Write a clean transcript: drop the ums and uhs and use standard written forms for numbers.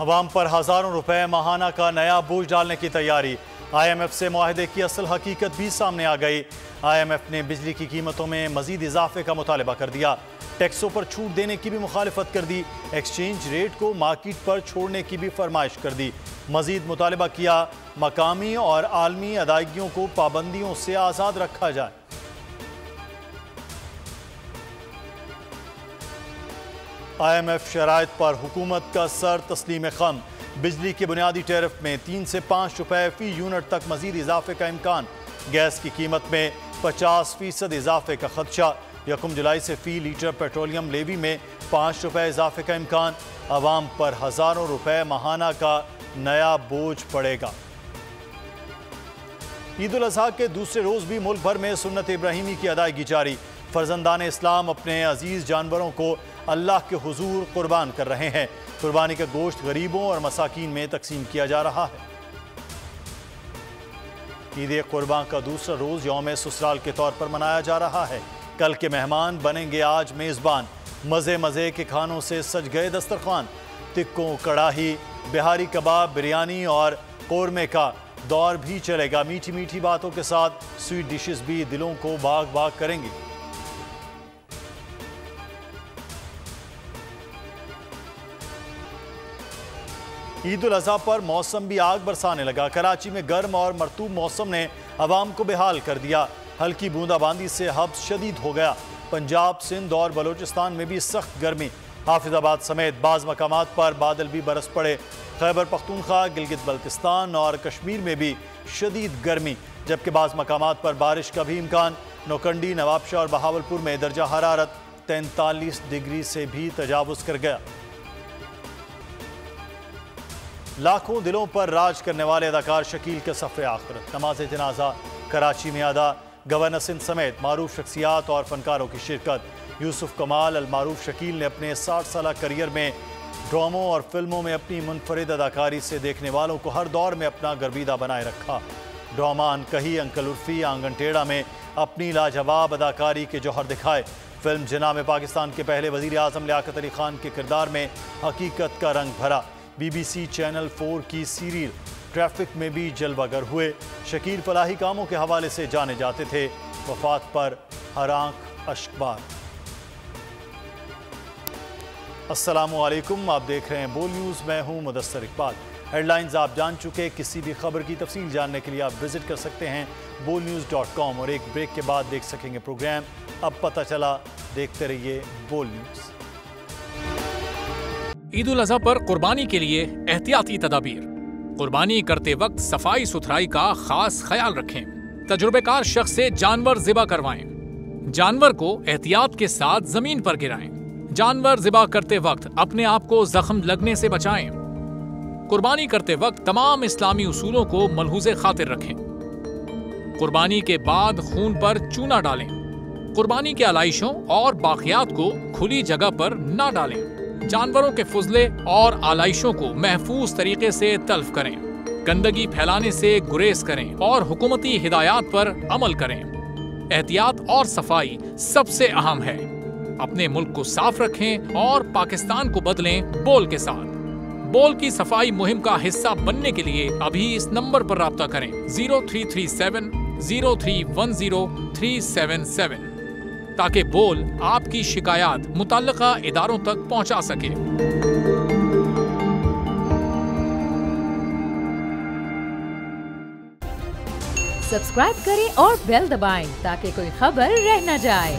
अवाम पर हजारों रुपए माहाना का नया बोझ डालने की तैयारी। IMF से मुआहदे की असल हकीकत भी सामने आ गई। IMF ने बिजली की कीमतों में मजीद इजाफे का मुतालबा कर दिया। टैक्सों पर छूट देने की भी मुखालिफत कर दी। एक्सचेंज रेट को मार्केट पर छोड़ने की भी फरमाइश कर दी। मजीद मुतालबा किया मकामी और आलमी अदायगियों को पाबंदियों से आज़ाद रखा जाए। IMF शराइत पर हुकूमत का सर तस्लीम खम। बिजली के बुनियादी टैरिफ में 3 से 5 रुपए फी यूनिट तक मजीद इजाफे का इम्कान। गैस की कीमत में 50% इजाफे का खदशा। 1 जुलाई से फी लीटर पेट्रोलियम लेवी में 5 रुपए इजाफे का इम्कान। अवाम पर हजारों रुपए माहाना का नया बोझ पड़ेगा। ईद उल अजहा के दूसरे रोज भी मुल्क भर में सुन्नत इब्राहिमी की अदायगी जारी। फर्जंदान इस्लाम अपने अजीज जानवरों को अल्लाह के हुजूर कुर्बान कर रहे हैं। कुर्बानी का गोश्त गरीबों और मसाकीन में तकसीम किया जा रहा है। ईद कुर्बान का दूसरा रोज यौम ससुराल के तौर पर मनाया जा रहा है। कल के मेहमान बनेंगे आज मेज़बान। मज़े मज़े के खानों से सज गए दस्तरखान। टिक्कों, कड़ाही, बिहारी कबाब, बिरयानी और कौरमे का दौर भी चलेगा। मीठी मीठी बातों के साथ स्वीट डिशेस भी दिलों को बाग बाग करेंगी। ईद उल अजहा पर मौसम भी आग बरसाने लगा। कराची में गर्म और मरतूब मौसम ने अवाम को बेहाल कर दिया। हल्की बूंदाबांदी से हब्स शदीद हो गया। पंजाब, सिंध और बलोचिस्तान में भी सख्त गर्मी। हाफिजाबाद समेत बाज़ मकामात पर बादल भी बरस पड़े। खैबर पख्तूनख्वा, गिलगित बल्तिस्तान और कश्मीर में भी शदीद गर्मी, जबकि बाज़ मकामात पर बारिश का भी इम्कान। नौकंडी, नवाबशाह और बहावलपुर में दर्जा हरारत 43 डिग्री से भी तजावुज़ कर गया। लाखों दिलों पर राज करने वाले अदाकार शकील के सफ़े आखिरत। नमाज जनाजा कराची में अदा। गवर्नर सिंध समेत मारूफ शख्सियात और फनकारों की शिरकत। यूसुफ कमाल अल मारूफ शकील ने अपने 60 साल करियर में ड्रामों और फिल्मों में अपनी मुनफरिद अदाकारी से देखने वालों को हर दौर में अपना गर्विदा बनाए रखा। ड्रामा अनकही, अंकल उर्फी, आंगन टेढ़ा में अपनी लाजवाब अदाकारी के जौहर दिखाए। फिल्म जिना में पाकिस्तान के पहले वज़ीर आज़म लियाकत अली खान के किरदार में हकीकत का रंग भरा। BBC चैनल 4 की सीरियल ट्रैफिक में भी जलवागर हुए। शकील फलाही कामों के हवाले से जाने जाते थे। वफात पर हर आंख अश्कबार। अस्सलामुअलैकुम, आप देख रहे हैं बोल न्यूज़। मैं हूं मुदस्सर इकबाल। हेडलाइंस आप जान चुके। किसी भी खबर की तफसील जानने के लिए आप विजिट कर सकते हैं bolnews.com और एक ब्रेक के बाद देख सकेंगे प्रोग्राम अब पता चला। देखते रहिए बोल न्यूज़। ईद उल अजहा पर कुर्बानी के लिए एहतियाती तदाबीर। कुर्बानी करते वक्त सफाई सुथराई का खास ख्याल रखें। तजुर्बेकार शख्स से जानवर ज़िबा करवाएं। जानवर को एहतियात के साथ जमीन पर गिराएं। जानवर ज़िबा करते वक्त अपने आप को जख्म लगने से बचाएं। कुर्बानी करते वक्त तमाम इस्लामी उसूलों को मलहूज़े खातिर रखें। कुर्बानी के बाद खून पर चूना डालें। कुर्बानी के आलाइशों और बाकियात को खुली जगह पर न डालें। जानवरों के फुजले और आलाइशों को महफूज तरीके से तल्फ करें। गंदगी फैलाने से गुरेज करें और हुकूमती हिदायत पर अमल करें। एहतियात और सफाई सबसे अहम है। अपने मुल्क को साफ रखें और पाकिस्तान को बदलें बोल के साथ। बोल की सफाई मुहिम का हिस्सा बनने के लिए अभी इस नंबर पर राब्ता करें 0337 0310 377 ताकि बोल आपकी शिकायत मुतल्लिका इदारों तक पहुंचा सके। सब्सक्राइब करें और बेल दबाएं ताकि कोई खबर रह न जाए।